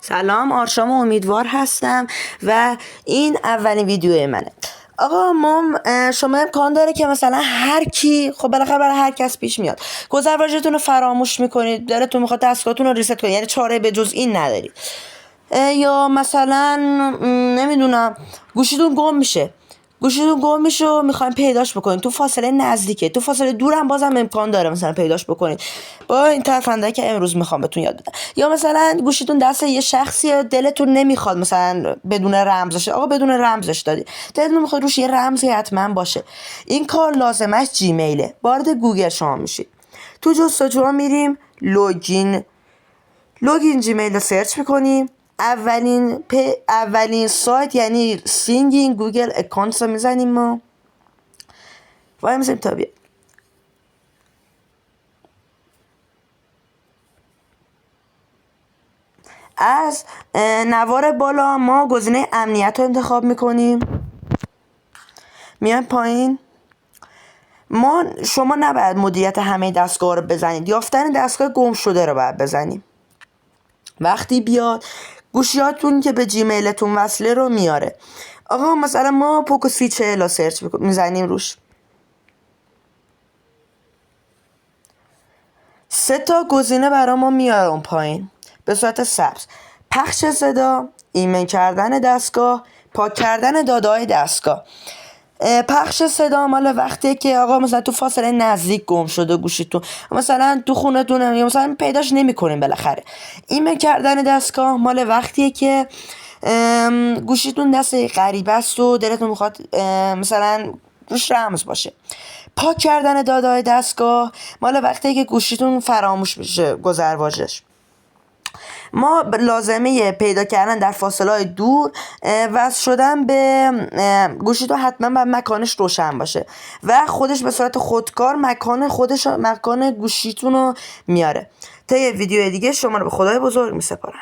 سلام، آرشام امیدوار هستم و این اولین ویدیو منه. آقا شما امکان داره که مثلا هر کی، خب بالاخره برای هر کس پیش میاد، گذرواژتون رو فراموش میکنید، دلتون میخواد دستگاهتون رو ریست کنید، یعنی چاره به جز این ندارید. یا مثلا نمیدونم گوشیتون گم میشه و میخوایم پیداش بکنید، تو فاصله نزدیکه، تو فاصله دورم بازم امکان داره مثلا پیداش بکنید با این ترفندهایی که امروز میخوام بهتون یاد بدم. یا مثلا گوشیتون دست یه شخصیه، دلتون نمیخواد مثلا بدون رمزش، آقا بدون رمزش دادی، دلتون میخواد روش یه رمزی حتما باشه. این کار لازمش جیمیله. وارد گوگل شما میشید، تو جستجوها میریم لوگین جیمیل رو سرچ میکنیم. اولین سایت یعنی سینگین گوگل اکانت رو میزنیم. ما وای میزنیم تا بیاد. از نوار بالا ما گزینه امنیت رو انتخاب میکنیم، میایم پایین. شما نباید مدیریت همه دستگاه رو بزنید، یافتن دستگاه گم شده رو باید بزنیم. وقتی بیاد گوشیاتون که به جیمیلتون وصله رو میاره. آقا مثلا ما پوکو C40 رو سرچ میزنیم روش، 3 تا گزینه برای ما میاره اون پایین به صورت سبز: پخش صدا، ایمن کردن دستگاه، پاک کردن داده‌های دستگاه. پخش صدا مال وقتی که آقا مثلا تو فاصله نزدیک گم شده گوشیتون، مثلا تو خونتون یا مثلا پیداش نمی‌کنین بالاخره. ایمن کردن دستگاه مال وقتیه که گوشیتون دست غریبه است و دلتون میخواد مثلا روش رمز باشه. پاک کردن داده‌های دستگاه مال وقتی که گوشیتون فراموش میشه گذرواژش. ما لازمه پیدا کردن در فاصله دور وصل شدن به گوشیتون حتما باید مکانش روشن باشه و خودش به صورت خودکار مکان گوشیتون رو میاره. تا یه ویدیو دیگه شما رو به خدای بزرگ میسپارم.